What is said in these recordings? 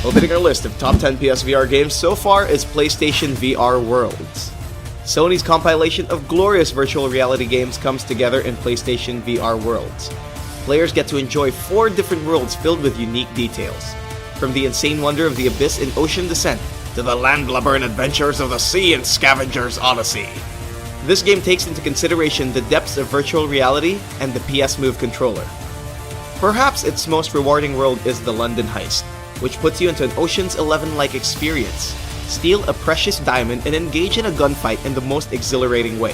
Opening our list of top 10 PSVR games so far is PlayStation VR Worlds. Sony's compilation of glorious virtual reality games comes together in PlayStation VR Worlds. Players get to enjoy 4 different worlds filled with unique details. From the insane wonder of the abyss in Ocean Descent, to the landlubber adventures of the sea in Scavenger's Odyssey. This game takes into consideration the depths of virtual reality and the PS Move controller. Perhaps its most rewarding world is the London Heist, which puts you into an Ocean's 11-like experience. Steal a precious diamond and engage in a gunfight in the most exhilarating way.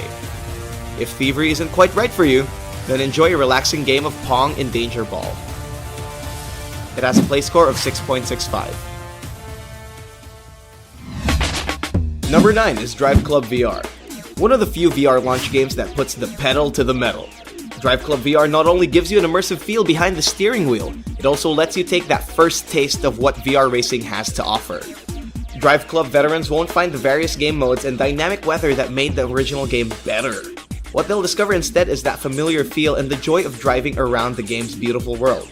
If thievery isn't quite right for you, then enjoy a relaxing game of Pong in Danger Ball. It has a play score of 6.65. Number 9 is Drive Club VR. One of the few VR launch games that puts the pedal to the metal. Drive Club VR not only gives you an immersive feel behind the steering wheel, it also lets you take that first taste of what VR racing has to offer. Drive Club veterans won't find the various game modes and dynamic weather that made the original game better. What they'll discover instead is that familiar feel and the joy of driving around the game's beautiful world.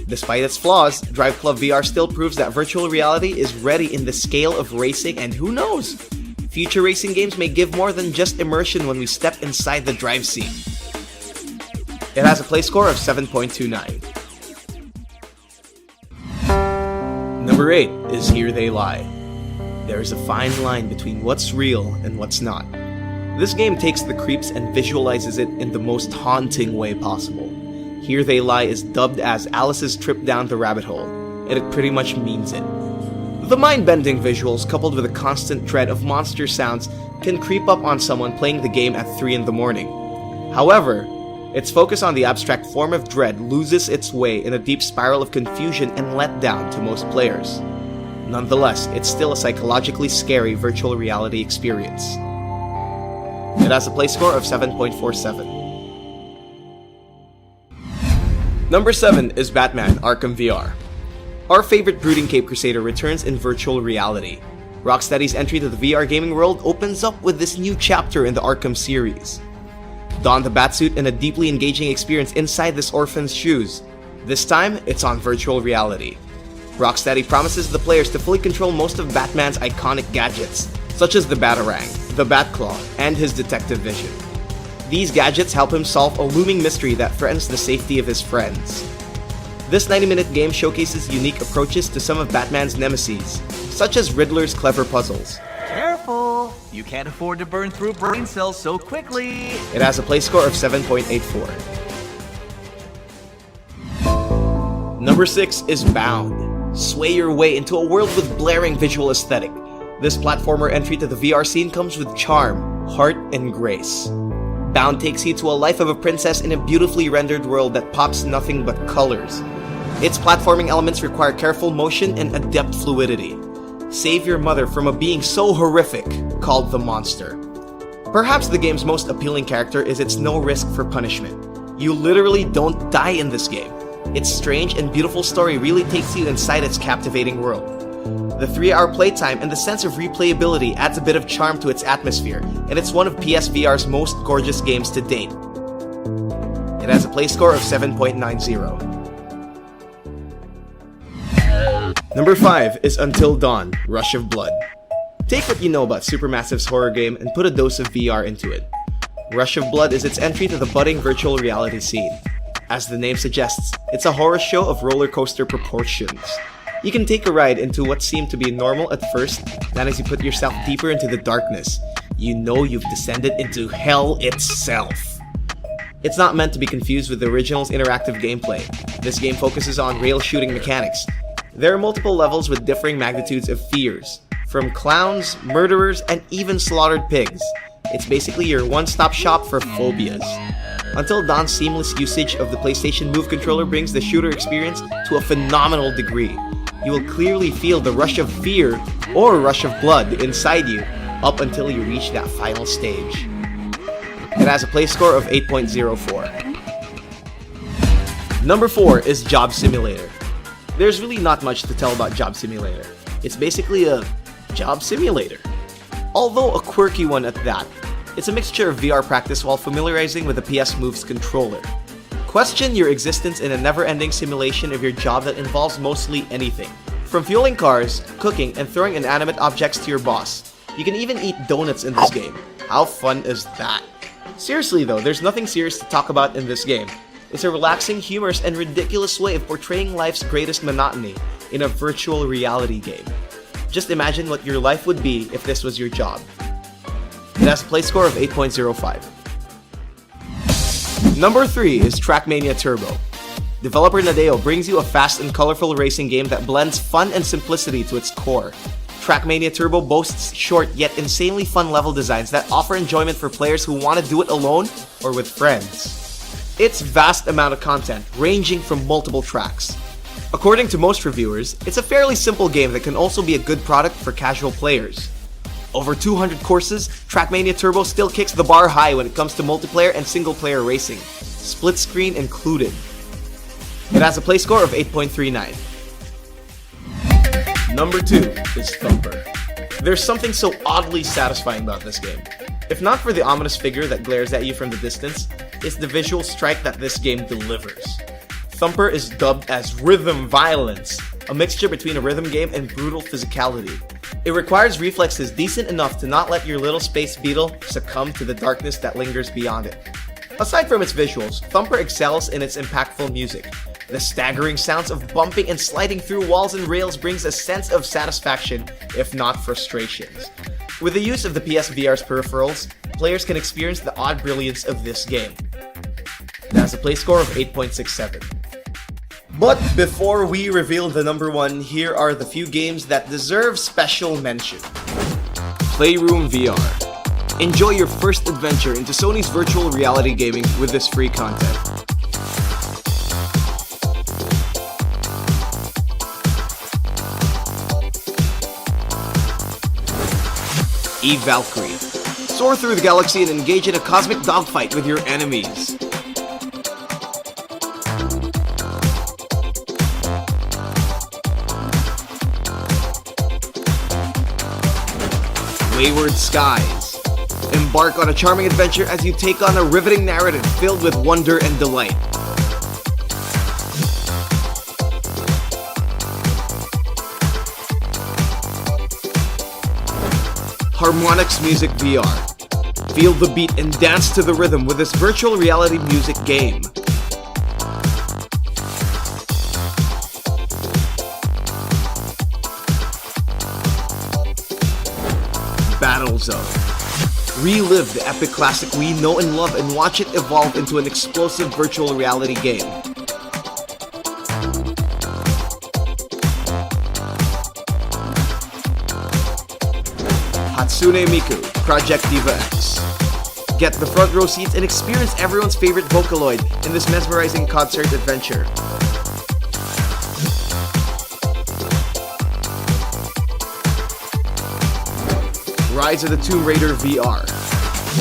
Despite its flaws, Drive Club VR still proves that virtual reality is ready in the scale of racing, and who knows? Future racing games may give more than just immersion when we step inside the drive scene. It has a play score of 7.29. Number 8 is Here They Lie. There is a fine line between what's real and what's not. This game takes the creeps and visualizes it in the most haunting way possible. Here They Lie is dubbed as Alice's trip down the rabbit hole, and it pretty much means it. The mind-bending visuals coupled with a constant dread of monster sounds can creep up on someone playing the game at 3 in the morning. However, its focus on the abstract form of dread loses its way in a deep spiral of confusion and letdown to most players. Nonetheless, it's still a psychologically scary virtual reality experience. It has a play score of 7.47. Number 7 is Batman Arkham VR. Our favorite brooding Cape Crusader returns in virtual reality. Rocksteady's entry to the VR gaming world opens up with this new chapter in the Arkham series. Don the Batsuit in a deeply engaging experience inside this orphan's shoes. This time, it's on virtual reality. Rocksteady promises the players to fully control most of Batman's iconic gadgets, such as the Batarang, the Batclaw, and his detective vision. These gadgets help him solve a looming mystery that threatens the safety of his friends. This 90-minute game showcases unique approaches to some of Batman's nemesis, such as Riddler's clever puzzles. Careful! You can't afford to burn through brain cells so quickly! It has a play score of 7.84. Number 6 is Bound. Sway your way into a world with blaring visual aesthetic. This platformer entry to the VR scene comes with charm, heart, and grace. Bound takes you to a life of a princess in a beautifully rendered world that pops nothing but colors. Its platforming elements require careful motion and adept fluidity. Save your mother from a being so horrific called the Monster. Perhaps the game's most appealing character is its no risk for punishment. You literally don't die in this game. Its strange and beautiful story really takes you inside its captivating world. The 3-hour playtime and the sense of replayability adds a bit of charm to its atmosphere, and it's one of PSVR's most gorgeous games to date. It has a play score of 7.90. Number 5 is Until Dawn: Rush of Blood. Take what you know about Supermassive's horror game and put a dose of VR into it. Rush of Blood is its entry to the budding virtual reality scene. As the name suggests, it's a horror show of roller coaster proportions. You can take a ride into what seemed to be normal at first, then as you put yourself deeper into the darkness, you know you've descended into hell itself. It's not meant to be confused with the original's interactive gameplay. This game focuses on rail shooting mechanics. There are multiple levels with differing magnitudes of fears, from clowns, murderers, and even slaughtered pigs. It's basically your one-stop shop for phobias. Until Dawn's seamless usage of the PlayStation Move controller brings the shooter experience to a phenomenal degree. You will clearly feel the rush of fear or rush of blood inside you up until you reach that final stage. It has a play score of 8.04. Number 4 is Job Simulator. There's really not much to tell about Job Simulator. It's basically a job simulator. Although a quirky one at that. It's a mixture of VR practice while familiarizing with the PS Move's controller. Question your existence in a never-ending simulation of your job that involves mostly anything, From fueling cars, cooking, and throwing inanimate objects to your boss. You can even eat donuts in this game. How fun is that? Seriously though, there's nothing serious to talk about in this game. It's a relaxing, humorous, and ridiculous way of portraying life's greatest monotony in a virtual reality game. Just imagine what your life would be if this was your job. It has a play score of 8.05. Number 3 is Trackmania Turbo. Developer Nadeo brings you a fast and colorful racing game that blends fun and simplicity to its core. Trackmania Turbo boasts short yet insanely fun level designs that offer enjoyment for players who want to do it alone or with friends. Its vast amount of content, ranging from multiple tracks. According to most reviewers, it's a fairly simple game that can also be a good product for casual players. Over 200 courses, Trackmania Turbo still kicks the bar high when it comes to multiplayer and single-player racing, split screen included. It has a play score of 8.39. Number 2 is Thumper. There's something so oddly satisfying about this game. If not for the ominous figure that glares at you from the distance, it's the visual strike that this game delivers. Thumper is dubbed as Rhythm Violence, a mixture between a rhythm game and brutal physicality. It requires reflexes decent enough to not let your little space beetle succumb to the darkness that lingers beyond it. Aside from its visuals, Thumper excels in its impactful music. The staggering sounds of bumping and sliding through walls and rails brings a sense of satisfaction, if not frustrations. With the use of the PSVR's peripherals, players can experience the odd brilliance of this game. It has a play score of 8.67. But before we reveal the number 1, here are the few games that deserve special mention. Playroom VR. Enjoy your first adventure into Sony's virtual reality gaming with this free content. Eve Valkyrie. Soar through the galaxy and engage in a cosmic dogfight with your enemies. Wayward Skies. Embark on a charming adventure as you take on a riveting narrative filled with wonder and delight. Harmonix Music VR. Feel the beat and dance to the rhythm with this virtual reality music game. Battlezone. Relive the epic classic we know and love and watch it evolve into an explosive virtual reality game. Hatsune Miku, Project Diva X. Get the front row seats and experience everyone's favorite Vocaloid in this mesmerizing concert adventure. Rise of the Tomb Raider VR.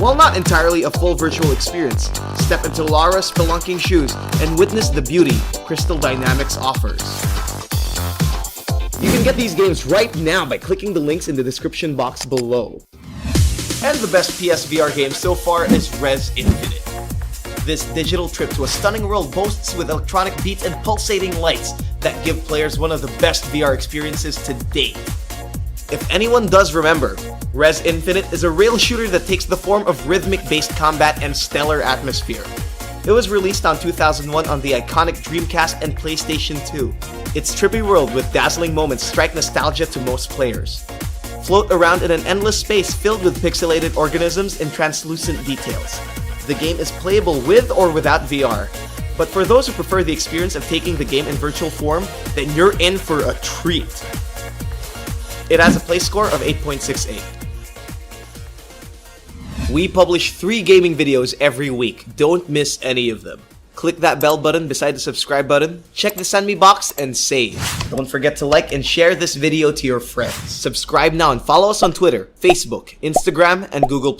While not entirely a full virtual experience, step into Lara's spelunking shoes and witness the beauty Crystal Dynamics offers. You can get these games right now by clicking the links in the description box below. And the best PSVR game so far is Rez Infinite. This digital trip to a stunning world boasts with electronic beats and pulsating lights that give players one of the best VR experiences to date. If anyone does remember, Rez Infinite is a rail shooter that takes the form of rhythmic-based combat and stellar atmosphere. It was released on 2001 on the iconic Dreamcast and PlayStation 2. Its trippy world with dazzling moments strike nostalgia to most players. Float around in an endless space filled with pixelated organisms and translucent details. The game is playable with or without VR, but for those who prefer the experience of taking the game in virtual form, then you're in for a treat. It has a play score of 8.68. We publish 3 gaming videos every week. Don't miss any of them. Click that bell button beside the subscribe button, check the send me box, and save. Don't forget to like and share this video to your friends. Subscribe now and follow us on Twitter, Facebook, Instagram, and Google+.